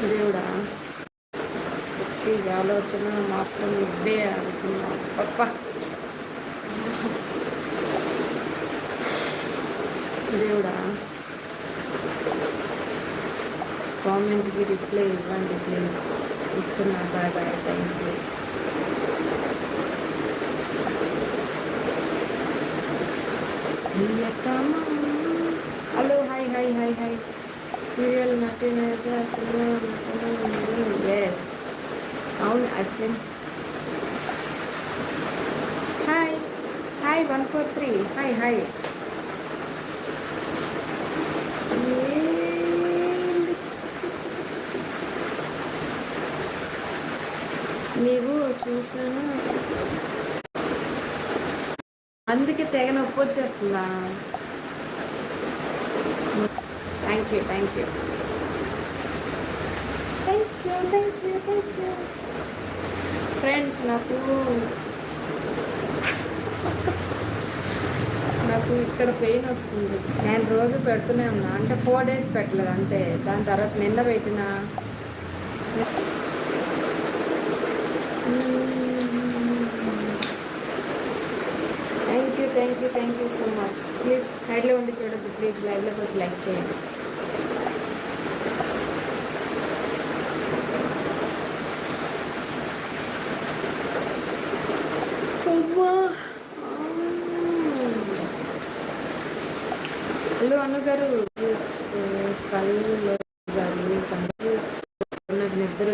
దేవుడా, ప్రతి ఆలోచన మాత్రం ఇవ్వే అనుకున్నా. పప్ప దేవుడా, కామెంట్కి రిప్లై ఇవ్వండి ప్లీజ్. ఇస్తున్నా. Bye bye, thank you. Hello, hi hi hi hi. Serial నటి మీద సినిమా నటన. ఎస్, అవును Ashwin. Hi hi 143. Hi hi. నీవు చూసాను, అందుకే తెగ నొప్పి వచ్చేస్తుందా. Thank you thank you thank you thank you thank you friends. నాకు ఇక్కడ పెయిన్ వస్తుంది. నేను రోజు పెడుతూనే ఉన్నా, అంటే 4 days పెట్టలేదు అంతే. దాని తర్వాత నిన్న పెట్టిన. Thank you so much. Please హైడ్లో ఉండి చూడద్దు ప్లీజ్, లైవ్లోకి వచ్చి లైక్ చేయండి. హలో అను గారు, కళ్ళు గారు నాకు నిద్ర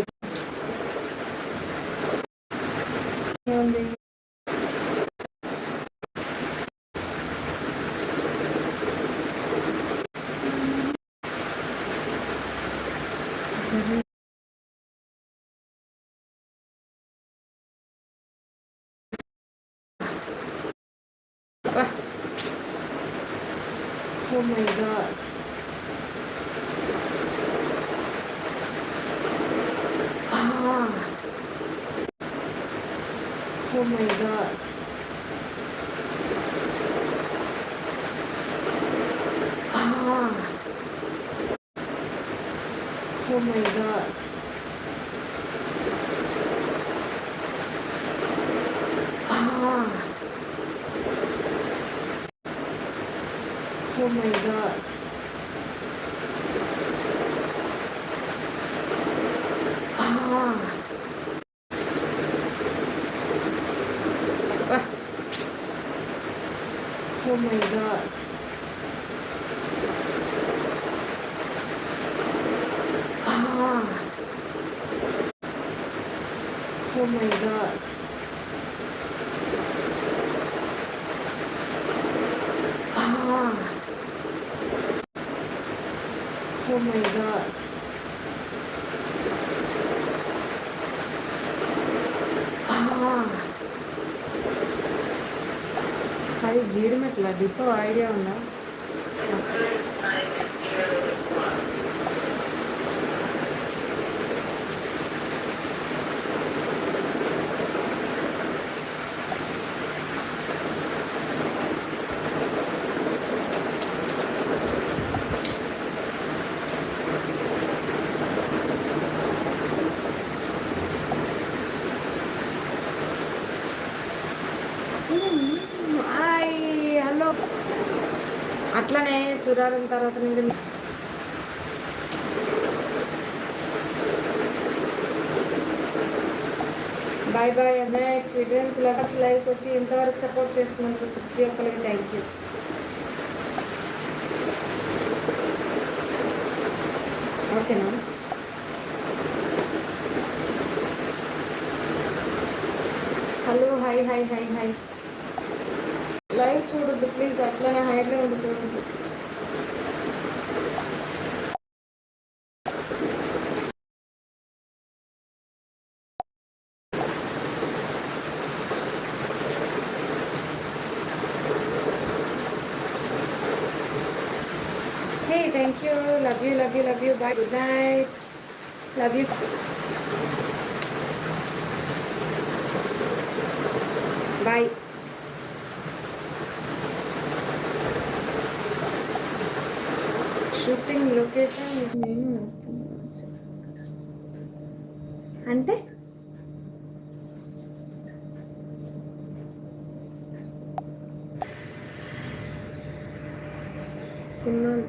Oh my god. Ah. Oh my god. Ah. Oh my god. Ah. Oh my god. Ah. Ah. Oh my god. Ah. Oh my god. Ah. Oh my god. Ah. అది Jeedimetla depot idea ఉందా? Hello, అట్లనే సురారం తర్వాత నుండి bye bye అన్నయ్య. Sweet dreams lovers లైవ్కి వచ్చి ఇంతవరకు support చేస్తున్నందుకు ప్రతి ఒక్కరికి థ్యాంక్ యూ. ఓకేనా? Hello, hi hi hi hi. Live చూడొద్దు ప్లీజ్, అట్లనే హైట్లో ఉండి చూడొద్దు. Hey, thank you. Love you love you love you. Bye, good night. Love you. Bye. Shooting location నేను అంటే ఉన్నాను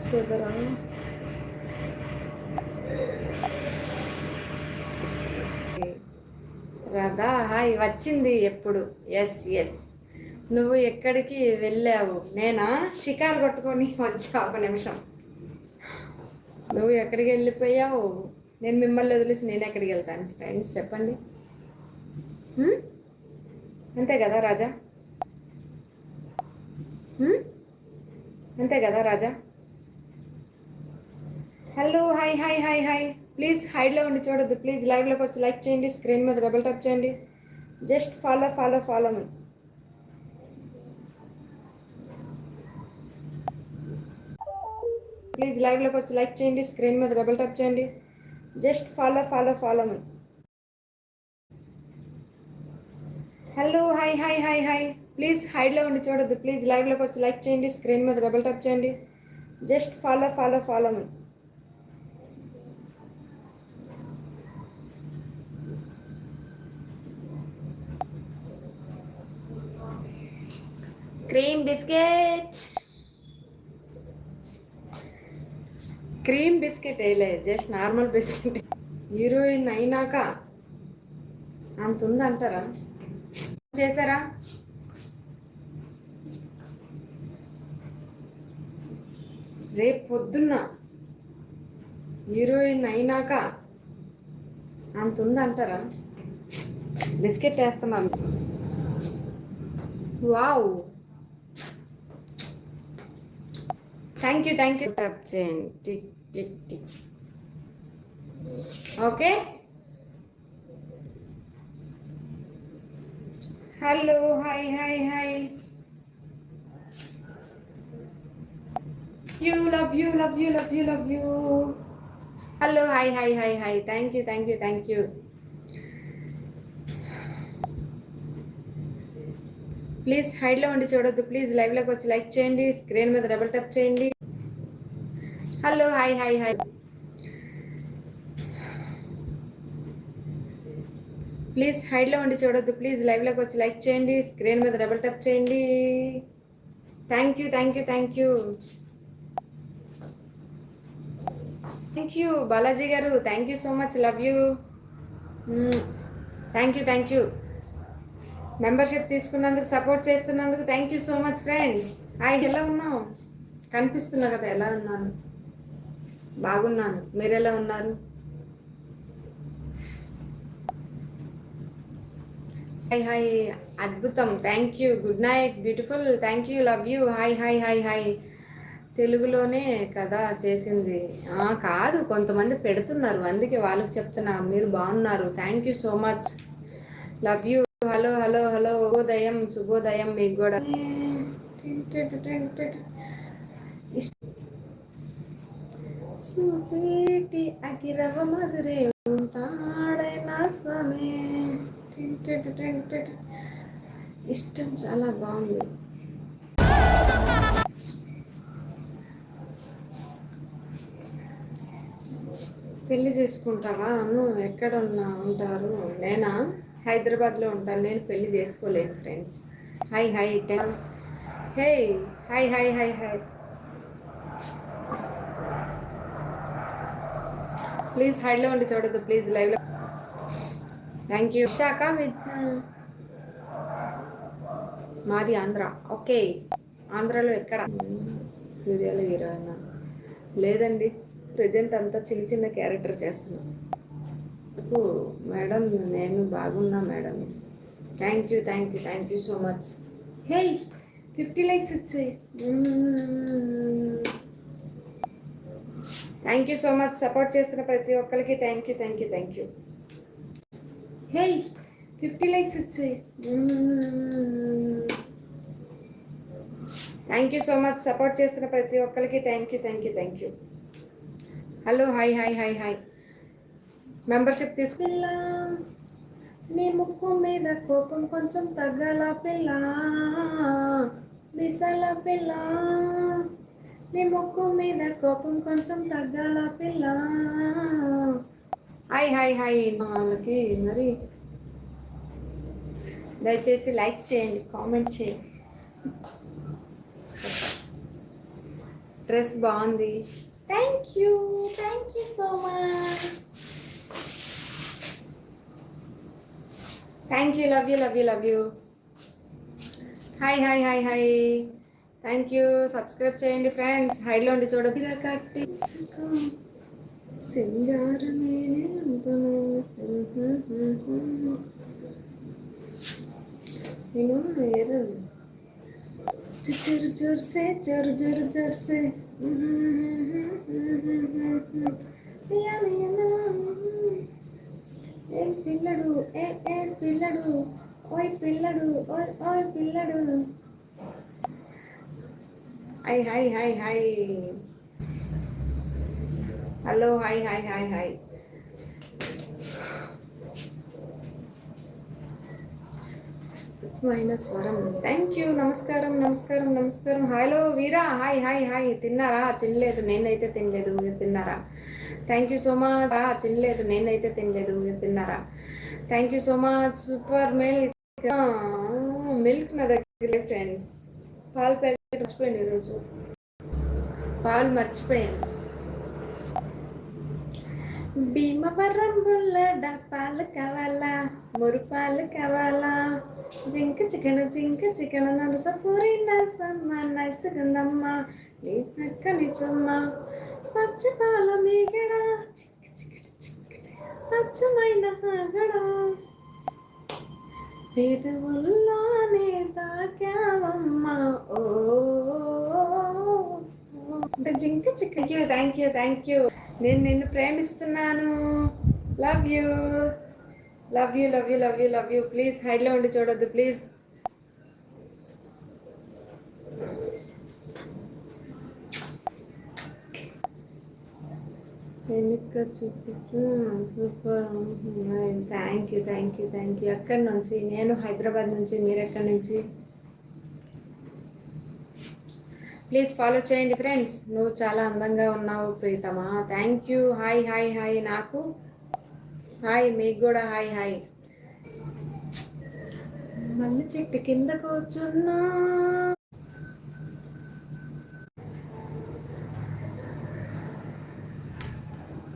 సోదరా. రాధా హాయ్ వచ్చింది ఎప్పుడు. Yes yes. నువ్వు ఎక్కడికి వెళ్ళావు? నేనా షికారు కొట్టుకొని వచ్చా. ఒక నిమిషం. నువ్వు ఎక్కడికి వెళ్ళిపోయావు? నేను మిమ్మల్ని వదిలేసి నేను ఎక్కడికి వెళ్తాను ఫ్రెండ్స్ చెప్పండి. అంతే కదా రాజా? అంతే కదా రాజా? Hello hi hi hi hi. Please హైడ్లో ఉండి చూడొద్దు ప్లీజ్. లైవ్లోకి వచ్చి లైక్ చేయండి, స్క్రీన్ మీద డబుల్ టచ్ చేయండి. Just follow follow follow me. Please లైవ్లోకి వచ్చి లైక్ చేయండి, స్క్రీన్ మీద డబుల్ టచ్ చేయండి. Just follow follow follow me. Hello hi hi hi hi. Please హైడ్లో ఉండి చూడొద్దు ప్లీజ్. లైవ్లోకి వచ్చి లైక్ చేయండి, స్క్రీన్ మీద డబుల్ టచ్ చేయండి. Just follow follow follow me. Cream biscuit. Cream biscuit వేయలే, జస్ట్ నార్మల్ బిస్కెట్. హీరోయిన్ అయినాక అంత ఉందంటారా? చేశారా? రేపు పొద్దున్న హీరోయిన్ అయినాక అంత ఉందంటారా? బిస్కెట్ వేస్తున్నాను. Wow, thank you thank you. Tap చేయండి tick tick tick. Okay. Hello hi hi hi. You love you love you love you love you. Hello hi hi hi hi. Thank you thank you thank you. Please హైడ్లో ఉండి చూడొద్దు please. లైవ్లోకి వచ్చి like చేయండి, screen మీద double touch చేయండి. Hello hi hi hi. Please హైడ్లో ఉండి చూడొద్దు ప్లీజ్. లైవ్లోకి వచ్చి లైక్ చేయండి, స్క్రీన్ మీద డబుల్ టచ్ చేయండి. Thank you thank you thank you. Thank you Balaji గారు. Thank you so much. Love you. Thank you thank you. Membership తీసుకున్నందుకు, సపోర్ట్ చేస్తున్నందుకు thank you so much friends. Hi, ఎలా ఉన్నావు? కనిపిస్తున్నా కదా ఎలా ఉన్నాను? బాగున్నాను. మీరు ఎలా ఉన్నారు? Hi hi. అద్భుతం. Thank you. Good night. Beautiful. Thank you. Love you. Hi hi hi hi. తెలుగులోనే కదా చేసింది? కాదు, కొంతమంది పెడుతున్నారు అందుకే వాళ్ళకి చెప్తున్నా. మీరు బాగున్నారు. Thank you so much. Love you. Hello hello hello. శుభోదయం శుభోదయం మీకు కూడా. చూసేటి అగిరవ మధురే ఉంటాడైనా స్వామి. ఇష్టం చాలా బాగుంది. పెళ్లి చేసుకుంటావా? నువ్వు ఎక్కడ ఉంటారు? నేనా హైదరాబాద్లో ఉంటాను. నేను పెళ్లి చేసుకోలేను friends. Hi hi. Hey hi hi hi hi. Please హైడ్లో ఉండి చూడద్దు ప్లీజ్. లైవ్లో. Thank you. విశాఖ మాది ఆంధ్ర. ఓకే. ఆంధ్రాలో ఎక్కడ? సీరియల్ హీరోయిన్ లేదండి, ప్రజెంట్ అంతా చిన్న చిన్న క్యారెక్టర్ చేస్తున్నాను. మేడం నేను బాగున్నా madam. Thank you thank you thank you so much. Hey 50 likes వచ్చాయి. Thank you so much. Support చేస్తున్న ప్రతి ఒక్కరికి thank you thank you thank you. Hey 50 likes వచ్చాయి. Thank you so much. Support చేస్తున్న ప్రతి ఒక్కరికి thank you thank you thank you. Hello hi hi hi hi. Membership తీసుకున్నా. నీ ముక్కు మీద కోపం కొంచెం తగ్గల పిల్ల, బిసల పిల్ల, నీ ముక్కు మీద కోపం కొంచెం తగ్గాల పిల్ల. హాయ్ హాయ్ హాయ్ వాళ్ళకి మరి దయచేసి లైక్ చేయండి, కామెంట్ చేయండి. డ్రెస్ బాగుంది, thank you so much, thank you, love you love you love you. Hi hi hi hi, thank you. Subscribe చేయండి ఫ్రెండ్స్. హైలో ఉండి చూడదు కట్టి సింగారమే నేను ఏదో జరు జర్సే జరు జరు జర్సే ఏ పిల్లడు ఏ ఏ పిల్లడు ఓయ్ పిల్లడు ఓయ్ ఓయ్ పిల్లడు. Hi hi hi hi, hello hi hi hi hi. అద్భుతమైన స్వరం, థ్యాంక్ యూ. నమస్కారం నమస్కారం నమస్కారం. హలో వీరా, హాయ్ హాయ్ హాయ్. తిన్నారా? తినలేదు, నేనైతే తినలేదు, మీరు తిన్నారా? Thank you so much. తినలేదు, నేనైతే తినలేదు, మీరు తిన్నారా? Thank you so much. Super milk. Milk నా దగ్గర ఫ్రెండ్స్, పాలు ప్యాకెట్ మర్చిపోయాను ఈరోజు, పాలు మర్చిపోయాను. భీమవరం బుల్లడ పాలు కావాలా, మురుపాలు కావాలా, జింక చికెన్ నలస పూరి నసమ్మ నైసుకుందమ్మ నీ పక్కని చుమ్మ పచ్చి పాల మీగడ అచ్చమైన తాగడ పెదవుల్లోనే తాకావమ్మ ఓ అంటే జింక chicken. Thank you thank you. నేను నిన్ను ప్రేమిస్తున్నాను. Love you love you love you love you love you. Please హైడ్లో ఉండి చూడొద్దు ప్లీజ్. వెనుక చూపించు. Super, thank you thank you thank you. ఎక్కడి నుంచి? నేను హైదరాబాద్ నుంచి, మీరు ఎక్కడి నుంచి? ప్లీజ్ ఫాలో చేయండి ఫ్రెండ్స్. నువ్వు చాలా అందంగా ఉన్నావు ప్రీతమా, thank you. Hi hi hi. నాకు హాయ్, మీకు కూడా హాయ్ హాయ్. మళ్ళీ చెట్టు కింద కూర్చున్నా,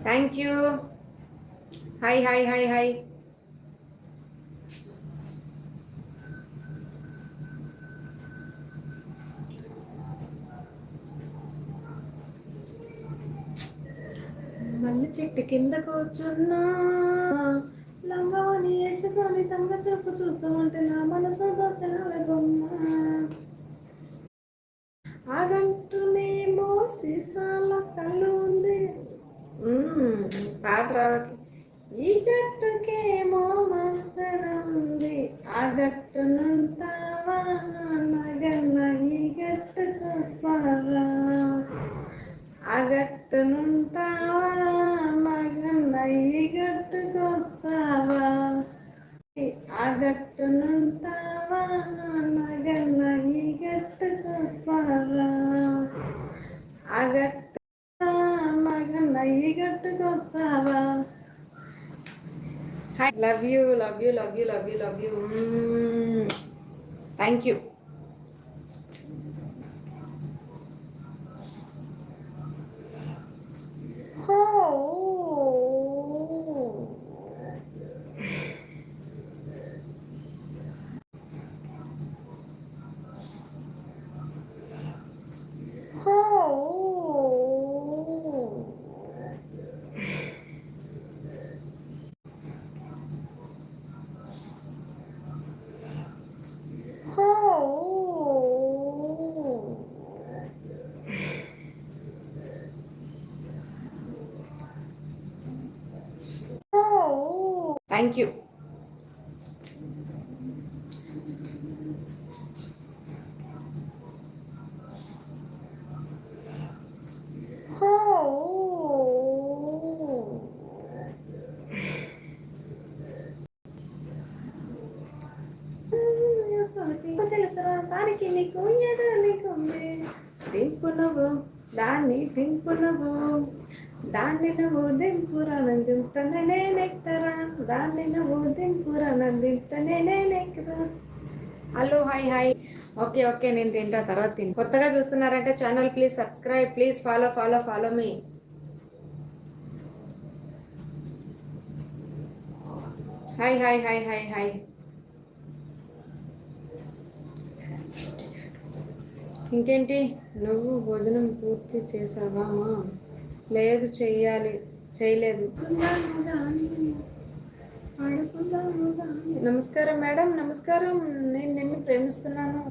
thank you. Hi hi hi hi. మళ్ళీ చెట్టు కింద కూర్చున్నా, లంగాని వేసుకొని దొంగ చూపు చూస్తామంటే నా మనసు దోచనవే బొమ్మ. ఆగంటునేమో సీసాల కళ్ళు ఉంది, పాట రావట్లేదు. ఈ గట్టుకేమో మాత్రం ఉంది, ఆ గట్టునుంటావా నగన్న ఈ గట్టుకొస్తావా, ఆ గట్టునుంటావా నగన్న ఈ గట్టుకొస్తావా, ఆ గట్టునుంటావా నగన్న ఈ గట్టుకొస్తావా, ఆ గట్టు నగన్న ఈ గట్టుకొస్తావా. Hi, love you love you love you love you love you. Thank you. Thank you. తెలుసా దానికి నీకు ఏదో నీకుంది దింపు నువ్వు దాన్ని దింపు నువ్వు, దాన్ని నువ్వు దింపురాను దింపుతానే నేనెక్కరా, దాన్ని నువ్వు దింపురాను దింపుతానే నేనెక్కరా. Hello hi hi. Okay okay, నేను తింటా, తర్వాత తింటా. కొత్తగా చూస్తున్నారంటే channel please subscribe, please follow follow follow me. Hi hi hi hi hi. ఇంకేంటి, నువ్వు భోజనం పూర్తి చేసావా? లేదు, చేయలేదు. నమస్కారం మేడం, నమస్కారం. నేను నిన్ను ప్రేమిస్తున్నాను.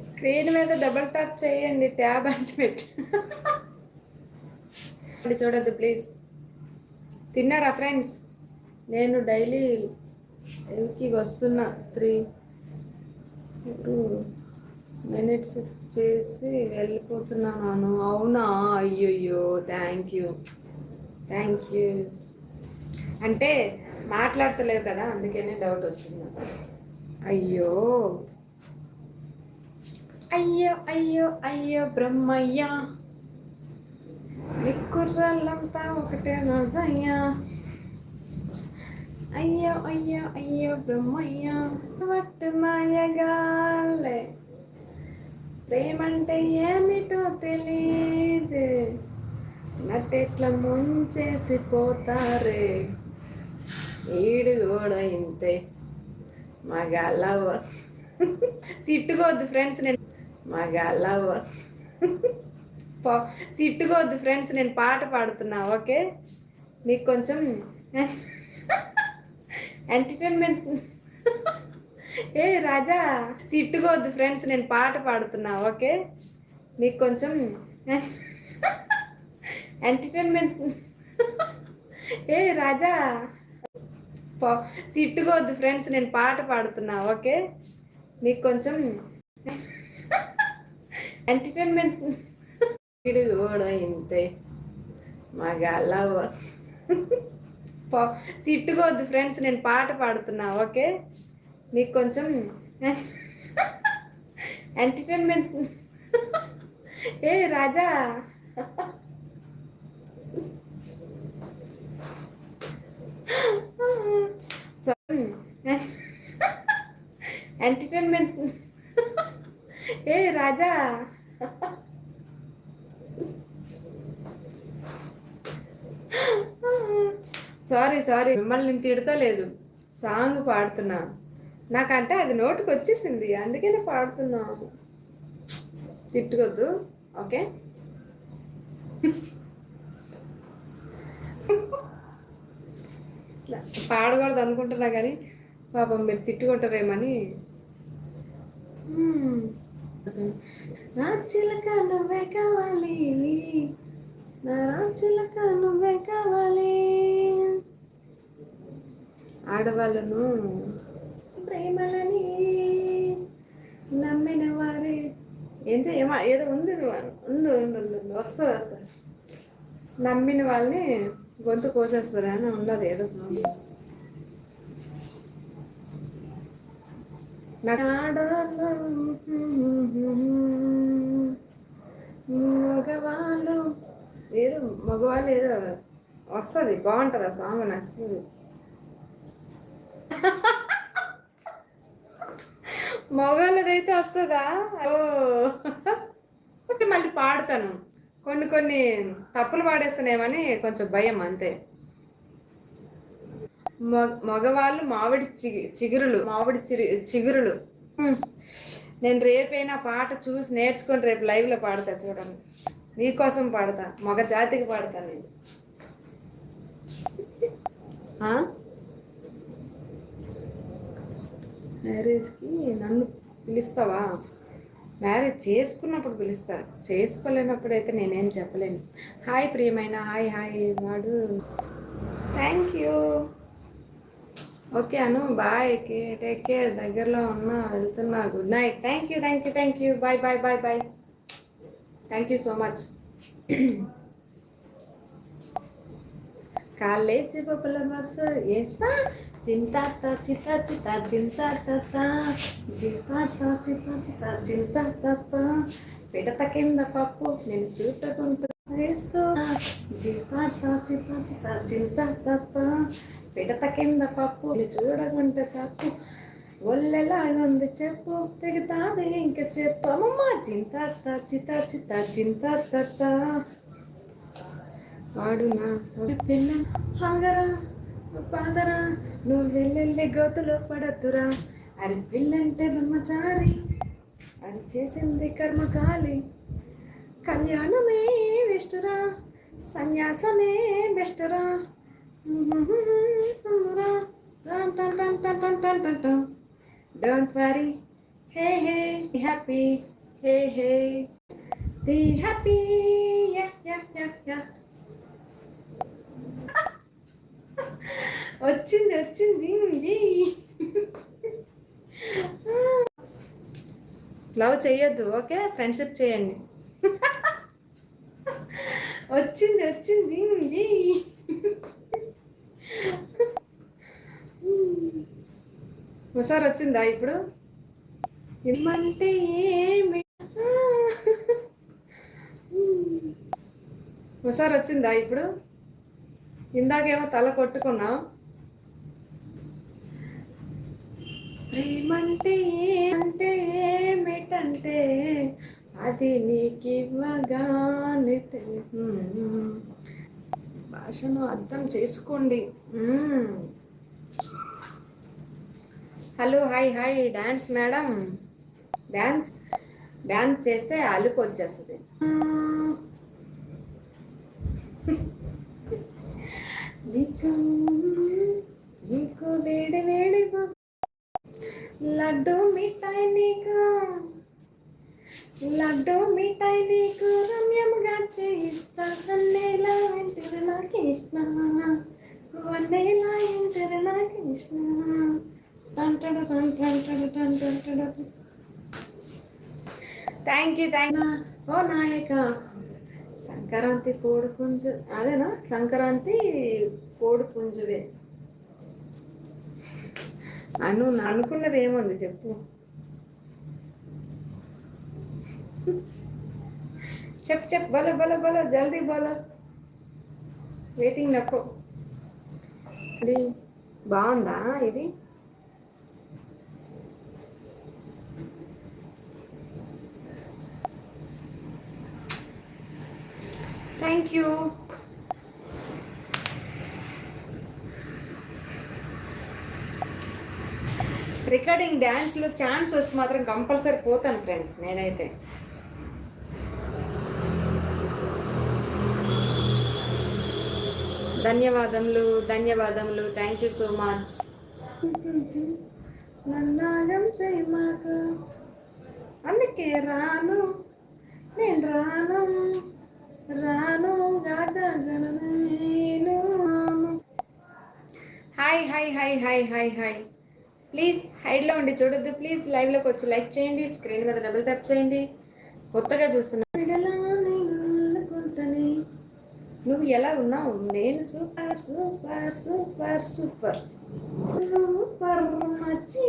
స్క్రీన్ మీద డబుల్ టాప్ చేయండి, ట్యాబ్ అని పెట్టి చూడద్దు ప్లీజ్. తిన్నారా ఫ్రెండ్స్? నేను డైలీ ఎల్కి వస్తున్నా, 3 మినిట్స్ చేసి వెళ్ళిపోతున్నాను. అవునా? అయ్యయ్యో, థ్యాంక్ యూ. అంటే మాట్లాడతలేవు కదా, అందుకనే డౌట్ వచ్చింది. అయ్యో అయ్యో అయ్యో అయ్యో బ్రహ్మయ్య, మీ కుర్రాళ్ళంతా ఒకటే రోజయ్యా. అయ్యో అయ్యో అయ్యో బ్రహ్మయ్య, వట్టు మాయగాలే, ప్రేమంటే ఏమిటో తెలీదు, నట్టెట్లా ముంచేసి పోతారే, ఈడు కూడా ఇంతే మగాళ్ళవర్. తిట్టుకోవద్దు ఫ్రెండ్స్, నేను మగాళ్ళవర్. తిట్టుకోవద్దు ఫ్రెండ్స్, నేను పాట పాడుతున్నా. ఓకే, మీకు కొంచెం ఎంటర్టైన్మెంట్. ఏ రాజా, తిట్టుకోవద్దు ఫ్రెండ్స్, నేను పాట పాడుతున్నా. ఓకే, మీకు కొంచెం ఎంటర్టైన్మెంట్. ఏ రాజా, తిట్టుకోవద్దు ఫ్రెండ్స్, నేను పాట పాడుతున్నా. ఓకే, మీకు కొంచెం ఎంటర్టైన్మెంట్. వీడు కూడా ఇంతే మగాళ్ళవర్. తిట్టుకోవద్దు ఫ్రెండ్స్, నేను పాట పాడుతున్నా. ఓకే, మీకు కొంచెం ఎంటర్టైన్మెంట్. ఏ రాజా, ఎంటర్టైన్మెంట్. ఏ రాజా, సారీ, మిమ్మల్ని నేను తిడతలేదు, సాంగ్ పాడుతున్నా. నాకంటే అది నోటికి వచ్చేసింది, అందుకనే పాడుతున్నాను. తిట్టుకోద్దు, ఓకే? పాడకూడదు అనుకుంటున్నా కానీ పాపం మీరు తిట్టుకుంటారేమని. నా చిలక నువ్వే కావాలి, నా చిలక నువ్వే కావాలి. ఆడవాళ్ళను ప్రేమలని నమ్మిన వారే ఏంటి ఏదో ఉంది, వస్తుంది. నమ్మిన వాళ్ళని గొంతు కోసేస్తారు అని ఉన్నది ఏదో సాంగ్. మగవాళ్ళు ఏదో వస్తుంది, బాగుంటుంది ఆ సాంగ్, నచ్చింది. మగవాళ్ళదైతే వస్తుందా? మళ్ళీ పాడతాను, కొన్ని తప్పులు పాడేస్తానేమని కొంచెం భయం, అంతే. మగవాళ్ళు మామిడి చిగురులు. నేను రేపైనా పాట చూసి నేర్చుకొని రేపు లైవ్లో పాడతా, చూడండి. మీకోసం పాడతా, మగ జాతికి పాడతా నేను. మ్యారేజ్కి నన్ను పిలుస్తావా? మ్యారేజ్ చేసుకున్నప్పుడు పిలుస్తా, చేసుకోలేనప్పుడు అయితే నేనేం చెప్పలేను. హాయ్ ప్రియమైన, హాయ్ వాడు. Thank you. Okay Anu, bye, take care. దగ్గరలో ఉన్నా, వెళ్తున్నా. Good night. Thank you. Bye. Thank you so much. College బొబ్బల బస్సు వేస్తా చింతాత చిత చిత చింతాత చింతాత చిత చిత చింతాత పిడత కింద పప్పు నేను చూడకుంటూ వేస్తూ చింతాత చిత చిత చింతాత పిడత కింద పప్పు నేను చూడకుంటే తప్పు ఒళ్ళెలా ఉంది చెప్పు తెగుతాది ఇంకా చెప్పమ్మా చింతాత చిత చిత చింతాత వాడు నా పిల్ల హాగరా పాదరా నువ్వు వెళ్ళెళ్ళి గోతులో పడద్దురా అరి పిల్లంటే బ్రహ్మచారి అది చేసింది కర్మకాలి కళ్యాణమే బెస్టురా సన్యాసమే బెస్టురా don't worry hey hey happy hey hey the happy yeah yeah yeah yeah. వచ్చింది వచ్చింది. లవ్ చెయ్యొద్దు, ఓకే, ఫ్రెండ్షిప్ చేయండి. వచ్చింది వచ్చింది. ఒకసారి వచ్చిందా ఇప్పుడు? ఏమంటే ఏమి ఒకసారి వచ్చిందా ఇప్పుడు? ఇందాకేమో తల కొట్టుకున్నా. ప్రేమంటే ఏమంటే ఏమిటంటే అది నీకివ్వగానే తెలుసు. భాషను అర్థం చేసుకోండి. Hello hi hi. Dance madam, dance చేస్తే అలుపు వచ్చేస్తుంది. నీకు వేడి వేడి లడ్డు మిఠాయి నీకు రమ్యముగా చేయిస్తా వన్నేలా ఎంటరు నా కృష్ణ వన్నేలా ఎంటరు నా కృష్ణ టంటడు టంటడు టంటడు. థ్యాంక్ యూ ఓ నాయక. సంక్రాంతి కోడి పుంజు అదేనా? సంక్రాంతి కోడి పుంజువే అనుకున్నది ఏముంది చెప్పు. చెప్ బలో బలో బలో జల్దీ బలో. వెయిటింగ్ నప్పు. ఇది బాగుందా? ఇది థ్యాంక్ యూ. రికార్డింగ్ డ్యాన్స్లో ఛాన్స్ వస్తే మాత్రం కంపల్సరీ పోతాను ఫ్రెండ్స్ నేనైతే. ధన్యవాదములు. Thank you so much. నన్నాగం చేయమాకు, అందుకే నేను రాను గాజగలను. Hi hi hi hi hi hi. Please హైడ్లో ఉండి చూడొద్దు. ప్లీజ్ లైవ్లోకి వచ్చి లైక్ చేయండి, స్క్రీన్ మీద డబుల్ ట్యాప్ చేయండి. కొత్తగా చూస్తున్నా. నువ్వు ఎలా ఉన్నావు? నేను super super super super super మచ్చి.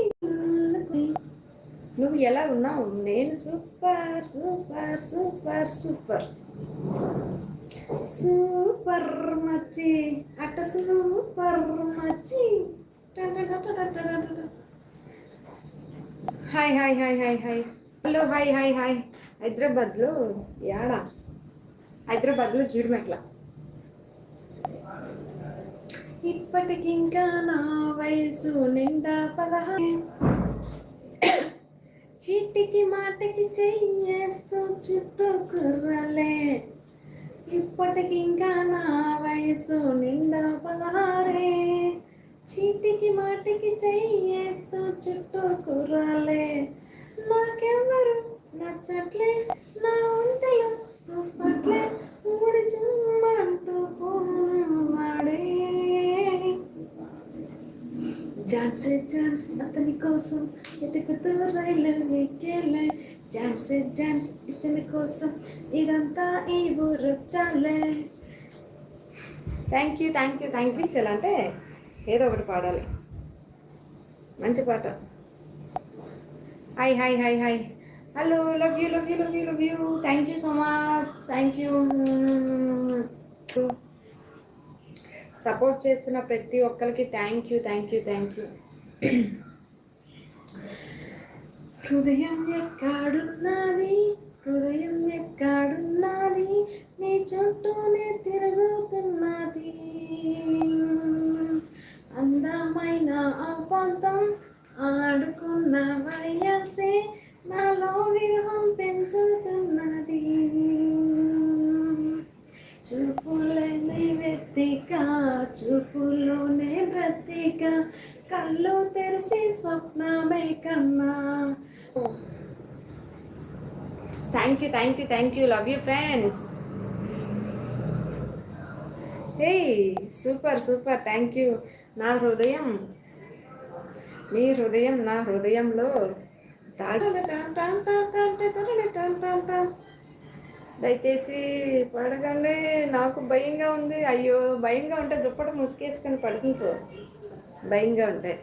నువ్వు ఎలా ఉన్నావు? నేను super super super super super మచ్చి అట్ట సూపర్ మచ్చి. Hi hi hi hi hi. Hello hi hi hi. హైదరాబాద్లో యాడా? హైదరాబాద్లో జీడిమెట్ల. ఇప్పటికింకా నా వయసు నిండా 16. చీటికి మాటికి చెయ్యేస్తూ చుట్టూ కుర్రలే. ఇప్పటికింకా నా వయసు నిండా 16. చీటికి మాటికి చెయ్యేస్తూ చుట్టూ కుర్రలే. నాకెవ్వరు నచ్చట్లే, నా ఒంటిలో పట్లే ఊడి చుమ్మంటూ వాడే. జామ్స్ అతని కోసం వెతుకుతూ రైలు ఎక్కేలే. జామ్స్ ఇతని కోసం ఇదంతా ఈ ఊరు చాలే. థ్యాంక్ యూ ఇచ్చాలంటే ఏదో ఒకటి పాడాలి. మంచి పాట. Hi hello, love you. Thank you so much. Thank you. Support చేస్తున్న ప్రతి ఒక్కరికి థ్యాంక్ యూ. హృదయం ఎక్కడున్నది నీ చుట్టూనే తిరుగుతున్నది. అందమైన అబద్ధం ఆడుకున్న వయసే నాలో విరహం పెంచుతున్నది. చూపులోనే వెతిక చూపులోనే బ్రతిక కళ్ళు తెరిసి స్వప్నమే కన్నా. Thank you. Love you friends. Hey super thank you. నా హృదయం నీ హృదయం నా హృదయంలో దయచేసి పడకండి, నాకు భయంగా ఉంది. అయ్యో, భయంగా ఉంటే దుప్పటి ముసుకేసుకొని పడుకుంటూ. భయంగా ఉంటాయి.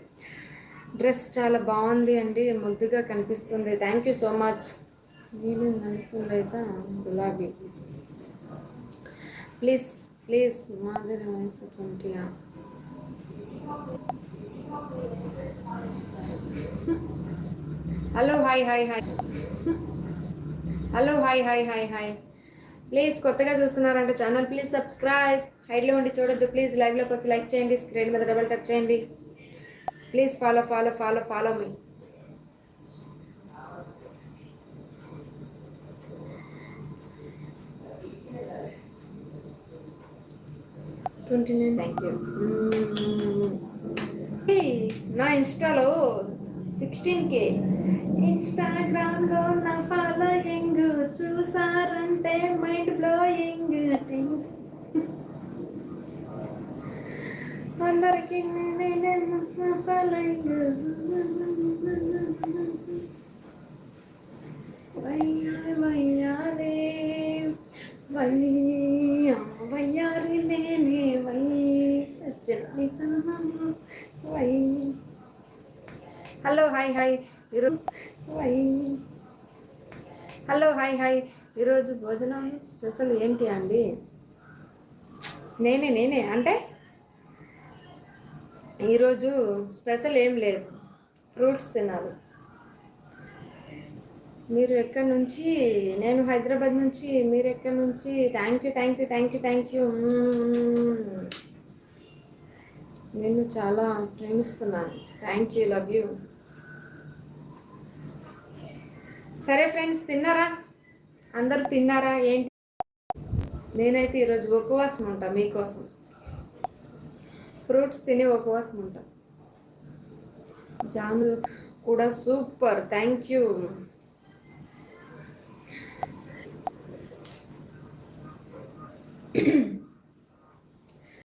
డ్రెస్ చాలా బాగుంది అండి, ముద్దుగా కనిపిస్తుంది. Thank you so much. నేను నలుపు లేదా గులాబీ. ప్లీజ్ మాదిరి వయసు 20. Hello hi hello hi. Please కొత్తగా చూస్తున్నారంటే ఛానల్ ప్లీజ్ సబ్స్క్రైబ్. హైడ్లో ఉండి చూడొద్దు ప్లీజ్. లైవ్లోకి వచ్చి లైక్ చేయండి, స్క్రీన్ మీద డబల్ టైప్ చేయండి. Please follow me. Thank you. నా ఇన్స్టాలో 16K. ఇన్స్టాగ్రామ్లో నా ఫాలోయింగ్ చూసారంటే మైండ్ బ్లోయింగ్. అందరికీ ఫాలోయింగ్. వయ్యారి నేనే వై సజ్జన వై. హలో హాయ్ ఈరోజు భోజనం స్పెషల్ ఏంటి అండి? నేనే అంటే ఈరోజు స్పెషల్ ఏం లేదు, ఫ్రూట్స్ తినాలి. మీరు ఎక్కడి నుంచి? నేను హైదరాబాద్ నుంచి. మీరు ఎక్కడి నుంచి? Thank you. నేను చాలా ప్రేమిస్తున్నాను. Thank you, love you. సరే ఫ్రెండ్స్, తిన్నారా? అందరూ తిన్నారా ఏంటి? నేనైతే ఈరోజు ఉపవాసం ఉంటా మీకోసం. ఫ్రూట్స్ తిని ఉపవాసం ఉంటా. జాములు కూడా సూపర్. Thank you.